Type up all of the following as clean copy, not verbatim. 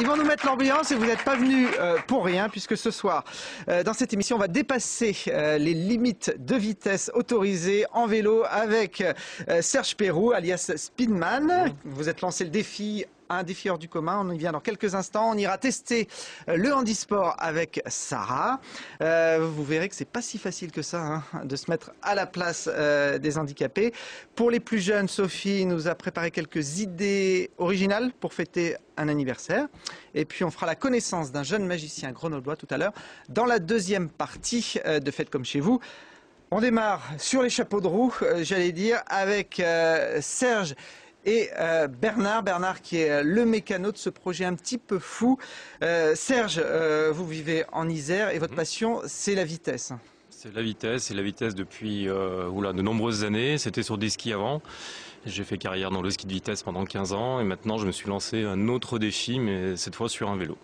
Ils vont nous mettre l'ambiance et vous n'êtes pas venus pour rien, puisque ce soir, dans cette émission, on va dépasser les limites de vitesse autorisées en vélo avec Serge Pérou, alias Speedman. Vous êtes lancé le défi, un défi hors du commun. On y vient dans quelques instants. On ira tester le handisport avec Sarah. Vous verrez que c'est pas si facile que ça de se mettre à la place des handicapés. Pour les plus jeunes, Sophie nous a préparé quelques idées originales pour fêter un anniversaire. Et puis on fera la connaissance d'un jeune magicien grenoblois tout à l'heure dans la deuxième partie de Faites comme chez vous. On démarre sur les chapeaux de roue, j'allais dire, avec Serge et Bernard qui est le mécano de ce projet un petit peu fou. Serge, vous vivez en Isère et votre passion, c'est la vitesse. C'est la vitesse depuis de nombreuses années. C'était sur des skis avant. J'ai fait carrière dans le ski de vitesse pendant 15 ans et maintenant je me suis lancé un autre défi, mais cette fois sur un vélo.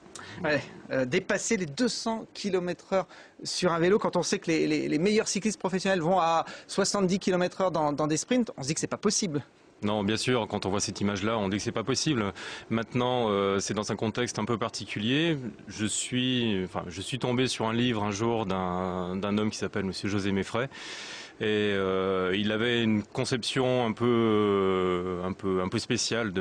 Ouais, dépasser les 200 km/h sur un vélo, quand on sait que les meilleurs cyclistes professionnels vont à 70 km/h dans des sprints, on se dit que c'est pas possible. Non, bien sûr, quand on voit cette image-là, on dit que c'est pas possible. Maintenant, c'est dans un contexte un peu particulier. Je suis tombé sur un livre un jour d'un homme qui s'appelle Monsieur José Meffray. Et il avait une conception un peu spéciale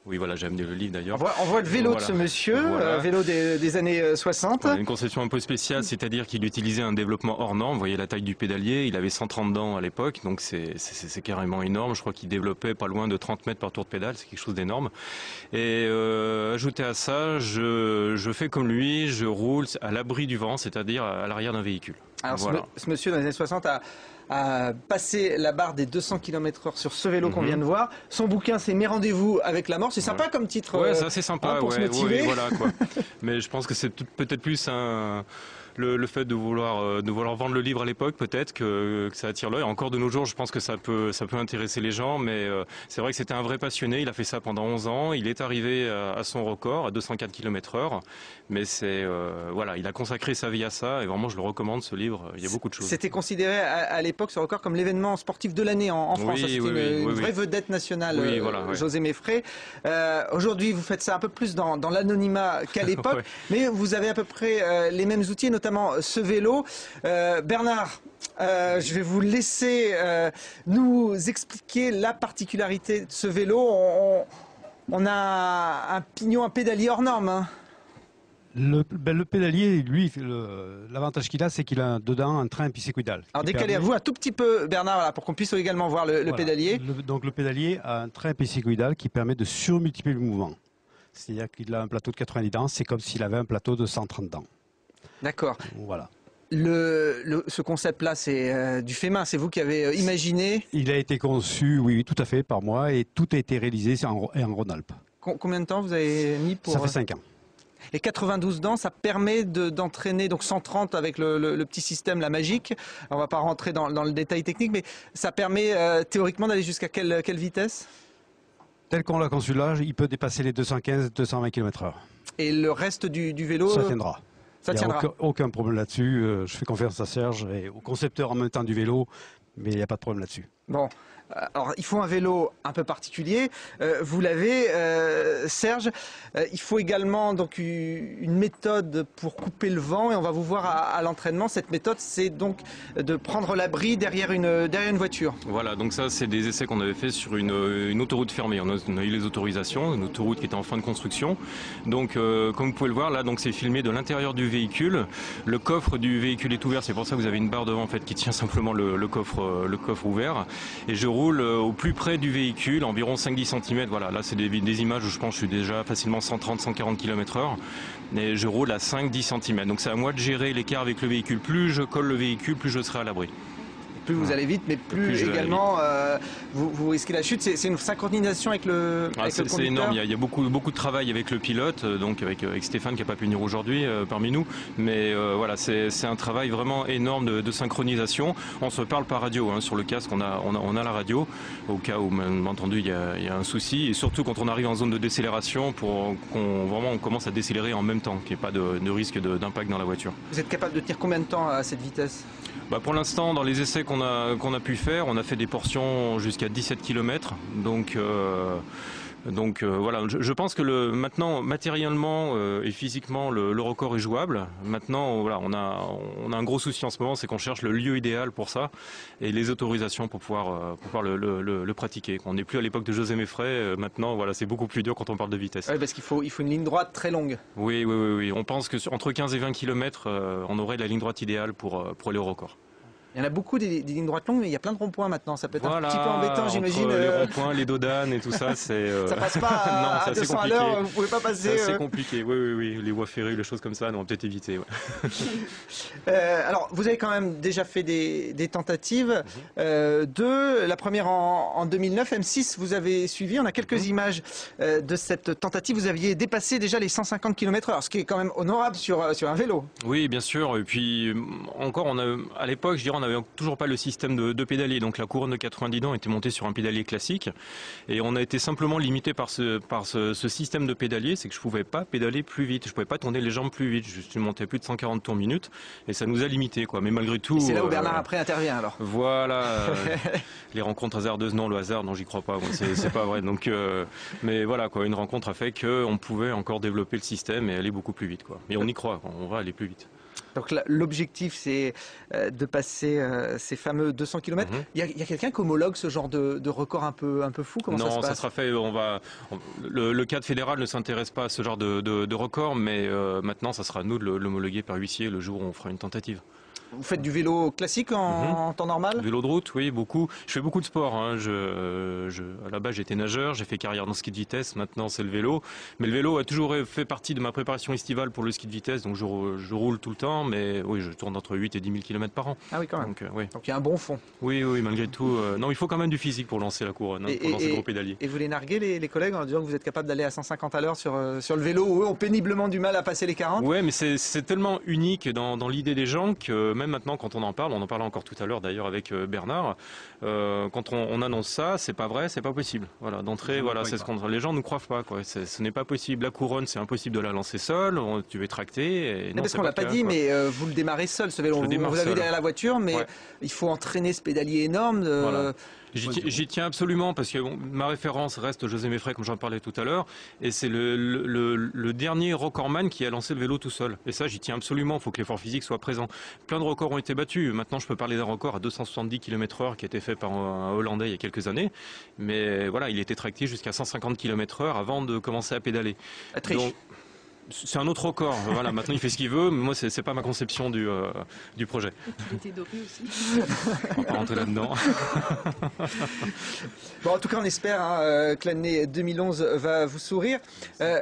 Oui, voilà, j'ai amené le livre d'ailleurs. On voit le vélo de ce monsieur, vélo des années 60. Une conception un peu spéciale, c'est-à-dire qu'il utilisait un développement hors norme. Vous voyez la taille du pédalier, il avait 130 dents à l'époque, donc c'est carrément énorme. Je crois qu'il développait pas loin de 30 mètres par tour de pédale, c'est quelque chose d'énorme. Et ajouté à ça, je fais comme lui, je roule à l'abri du vent, c'est-à-dire à l'arrière d'un véhicule. Alors ce monsieur dans les années 60 a passé la barre des 200 km/h sur ce vélo qu'on vient de voir. Son bouquin, c'est Mes rendez-vous avec la mort. C'est sympa comme titre. Ouais, ça c'est sympa. Pour se motiver. Voilà, quoi. Mais je pense que c'est peut-être plus le fait de vouloir vendre le livre à l'époque, peut-être que ça attire l'œil. Encore de nos jours, je pense que ça peut intéresser les gens, mais c'est vrai que c'était un vrai passionné. Il a fait ça pendant 11 ans. Il est arrivé à son record, à 204 km/h. Mais il a consacré sa vie à ça et vraiment, je le recommande, ce livre. Il y a beaucoup de choses. C'était considéré à l'époque, ce record, comme l'événement sportif de l'année en France. C'était une vraie vedette nationale, José Meffray. Aujourd'hui, vous faites ça un peu plus dans l'anonymat qu'à l'époque, mais vous avez à peu près les mêmes outils, notamment ce vélo. Bernard, je vais vous laisser nous expliquer la particularité de ce vélo. On a un pignon, un pédalier hors norme. Le pédalier, lui, l'avantage qu'il a, c'est qu'il a dedans un train piscicudal. Alors décalez-vous un tout petit peu, Bernard, pour qu'on puisse également voir le pédalier. Donc le pédalier a un train piscicudal qui permet de surmultiplier le mouvement. C'est-à-dire qu'il a un plateau de 90 dents, c'est comme s'il avait un plateau de 130 dents. D'accord. Voilà. Ce concept-là, c'est du fait main, c'est vous qui avez imaginé? Il a été conçu, oui, tout à fait, par moi, et tout a été réalisé en Rhône-Alpes. Combien de temps vous avez mis pour... Ça fait 5 ans. Les 92 dents, ça permet d'entraîner, donc 130 avec le petit système, la magique. On ne va pas rentrer dans le détail technique, mais ça permet théoriquement d'aller jusqu'à quelle vitesse? Tel qu'on l'a conçu là, il peut dépasser les 215-220 km/h. Et le reste du vélo? Ça tiendra. Ça tiendra. Il n'y a aucun problème là-dessus. Je fais confiance à Serge et au concepteur en même temps du vélo, mais il n'y a pas de problème là-dessus. Bon. Alors, il faut un vélo un peu particulier. Vous l'avez, Serge. Il faut également donc une méthode pour couper le vent. Et on va vous voir à l'entraînement. Cette méthode, c'est donc de prendre l'abri derrière une voiture. Voilà, donc ça, c'est des essais qu'on avait fait sur une autoroute fermée. On a eu les autorisations, une autoroute qui était en fin de construction. Donc, comme vous pouvez le voir, là, donc c'est filmé de l'intérieur du véhicule. Le coffre du véhicule est ouvert. C'est pour ça que vous avez une barre devant en fait qui tient simplement le coffre ouvert. Et je roule au plus près du véhicule, environ 5-10 cm. Voilà, là c'est des images où je pense que je suis déjà facilement 130-140 km/h. Et je roule à 5-10 cm. Donc c'est à moi de gérer l'écart avec le véhicule. Plus je colle le véhicule, plus je serai à l'abri. Plus vous allez vite, mais plus également vous risquez la chute. C'est une synchronisation avec le conducteur. C'est énorme, il y a beaucoup de travail avec le pilote, donc avec Stéphane qui n'a pas pu venir aujourd'hui parmi nous. Mais voilà, c'est un travail vraiment énorme de synchronisation. On se parle par radio, sur le casque, on a la radio, au cas où, bien entendu, il y a un souci. Et surtout quand on arrive en zone de décélération, pour qu'on commence à décélérer en même temps, qu'il n'y ait pas de risque d'impact dans la voiture. Vous êtes capable de tenir combien de temps à cette vitesse? Pour l'instant, dans les essais qu'on a pu faire, on a fait des portions jusqu'à 17 km. Donc Donc voilà, je pense que maintenant matériellement et physiquement le record est jouable. Maintenant voilà, on a un gros souci en ce moment, c'est qu'on cherche le lieu idéal pour ça et les autorisations pour pouvoir le pratiquer. On n'est plus à l'époque de José Meffray. Maintenant voilà, c'est beaucoup plus dur quand on parle de vitesse. Oui, parce qu'il faut une ligne droite très longue. Oui. On pense que entre 15 et 20 km, on aurait la ligne droite idéale pour aller au record. Il y en a beaucoup des lignes droites longues, mais il y a plein de ronds-points maintenant. Ça peut être un petit peu embêtant, j'imagine. Les ronds-points, les dodanes et tout ça, c'est... Ça passe pas à 200 à l'heure, vous pouvez pas passer... C'est assez compliqué, oui. Les voies ferrées, les choses comme ça, on va peut-être éviter. Ouais. Alors, vous avez quand même déjà fait des tentatives. La première en 2009, M6, vous avez suivi. On a quelques images de cette tentative. Vous aviez dépassé déjà les 150 km/h, ce qui est quand même honorable sur un vélo. Oui, bien sûr. Et puis, encore, à l'époque, je dirais, on n'avait toujours pas le système de pédalier. Donc la couronne de 90 dents était montée sur un pédalier classique. Et on a été simplement limité par ce système de pédalier. C'est que je ne pouvais pas pédaler plus vite. Je ne pouvais pas tourner les jambes plus vite. Je suis monté plus de 140 tours minute. Et ça nous a limité, quoi. Mais malgré tout... C'est là où Bernard après intervient alors. Voilà. Les rencontres hasardeuses, non. Le hasard, non, j'y crois pas. C'est pas vrai. Donc, mais voilà, quoi. Une rencontre a fait qu'on pouvait encore développer le système et aller beaucoup plus vite, quoi. Et on y croit. On va aller plus vite. Donc l'objectif, c'est de passer ces fameux 200 km. Il y a quelqu'un qui homologue ce genre de record un peu fou? Comment ça se passe? Non, ça sera fait. Le cadre fédéral ne s'intéresse pas à ce genre de record, mais maintenant, ça sera à nous de l'homologuer par huissier le jour où on fera une tentative. Vous faites du vélo classique en temps normal? Vélo de route, oui, beaucoup. Je fais beaucoup de sport. Hein. À la base, j'étais nageur, j'ai fait carrière dans le ski de vitesse. Maintenant, c'est le vélo. Mais le vélo a toujours fait partie de ma préparation estivale pour le ski de vitesse. Donc, je roule tout le temps. Mais oui, je tourne entre 8 et 10 000 km par an. Ah oui, quand même. Donc, oui. Donc il y a un bon fond. Oui, malgré tout. Non, il faut quand même du physique pour lancer la couronne, pour lancer le gros pédalier. Et vous les narguez, les collègues, en disant que vous êtes capable d'aller à 150 à l'heure sur le vélo, où eux ont péniblement du mal à passer les 40? Oui, mais c'est tellement unique dans l'idée des gens que même maintenant, quand on en parle encore tout à l'heure d'ailleurs avec Bernard, quand on annonce ça, c'est pas vrai, c'est pas possible. Voilà, d'entrée, voilà, c'est ce qu'on... Les gens ne croient pas, quoi. Ce n'est pas possible. La couronne, c'est impossible de la lancer seule, tu veux tracter. Et non, parce qu'on l'a pas dit, mais vous le démarrez seul, ce vélo. Vous l'avez derrière la voiture, mais il faut entraîner ce pédalier énorme. Voilà. J'y tiens absolument parce que ma référence reste José Meffray, comme j'en parlais tout à l'heure, et c'est le dernier recordman qui a lancé le vélo tout seul. Et ça, j'y tiens absolument. Il faut que l'effort physique soit présent. Plein de records ont été battus. Maintenant, je peux parler d'un record à 270 km/h qui a été fait par un Hollandais il y a quelques années. Mais voilà, il était tracté jusqu'à 150 km/h avant de commencer à pédaler. Donc, c'est un autre record. Voilà, maintenant il fait ce qu'il veut, mais moi c'est pas ma conception du projet. Il était dopé aussi. On va pas rentrer là-dedans. Bon, en tout cas, on espère que l'année 2011 va vous sourire.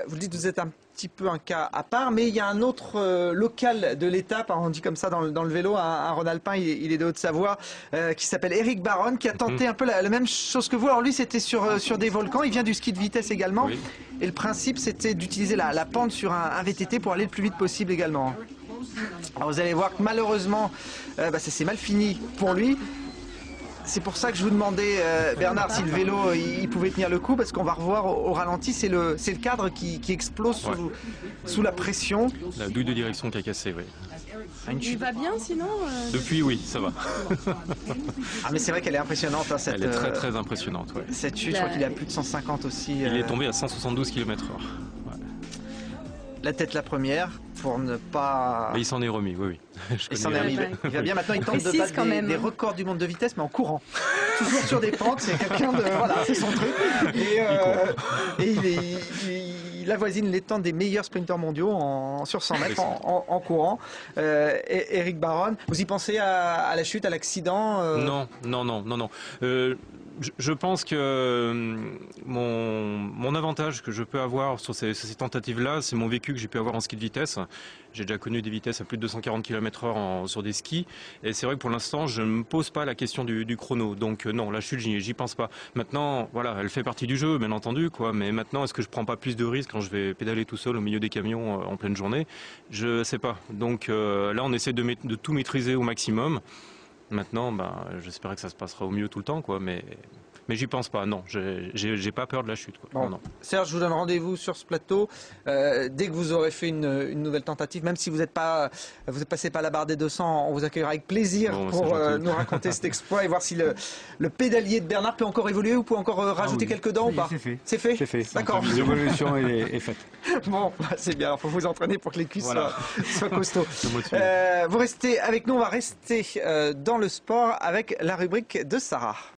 Vous dites que vous êtes un petit peu un cas à part, mais il y a un autre local de l'étape, on dit comme ça dans le vélo, un Rhône-Alpin, il est de Haute-Savoie, qui s'appelle Éric Baronne, qui a tenté un peu la même chose que vous. Alors lui, c'était sur des volcans, il vient du ski de vitesse également, oui. Et le principe, c'était d'utiliser la pente sur un VTT pour aller le plus vite possible également. Alors vous allez voir que malheureusement, ça s'est mal fini pour lui. C'est pour ça que je vous demandais, Bernard, si le vélo il pouvait tenir le coup, parce qu'on va revoir au ralenti, c'est le cadre qui explose sous la pression. La douille de direction qui a cassé, oui. Il va bien sinon Depuis, oui, ça va. Ah, mais c'est vrai qu'elle est impressionnante. Hein, elle est très très impressionnante. Ouais. Cette chute, je crois qu'il est à plus de 150 aussi. Il est tombé à 172 km/h. Ouais. La tête la première, pour ne pas... Mais il s'en est remis, oui. Il s'en est remis. Il va bien maintenant, il tente de battre des records du monde de vitesse, mais en courant. Toujours sur des pentes, c'est quelqu'un de... Voilà, c'est son truc. Et il avoisine les temps des meilleurs sprinteurs mondiaux sur 100 mètres en courant. Éric Baronne, vous y pensez à la chute, à l'accident? Non. Je pense que mon avantage que je peux avoir sur ces tentatives-là, c'est mon vécu que j'ai pu avoir en ski de vitesse. J'ai déjà connu des vitesses à plus de 240 km/h sur des skis. Et c'est vrai que pour l'instant, je ne me pose pas la question du chrono. Donc non, la chute, j'y pense pas. Maintenant, voilà, elle fait partie du jeu, bien entendu, quoi. Mais maintenant, est-ce que je prends pas plus de risques quand je vais pédaler tout seul au milieu des camions en pleine journée? Je sais pas. Donc là, on essaie de tout maîtriser au maximum. Maintenant, j'espère que ça se passera au mieux tout le temps, quoi. Mais Mais j'y pense pas, non. J'ai pas peur de la chute. Quoi. Bon. Non. Serge, je vous donne rendez-vous sur ce plateau dès que vous aurez fait une nouvelle tentative. Même si vous êtes passé par la barre des 200, on vous accueillera avec plaisir pour nous raconter cet exploit et voir si le pédalier de Bernard peut encore évoluer ou peut encore rajouter quelques dents ou pas. C'est fait. C'est fait. D'accord. L'évolution est faite. Bon, c'est bien. Il faut vous entraîner pour que les cuisses soient costauds. Vous restez avec nous. On va rester dans le sport avec la rubrique de Sarah.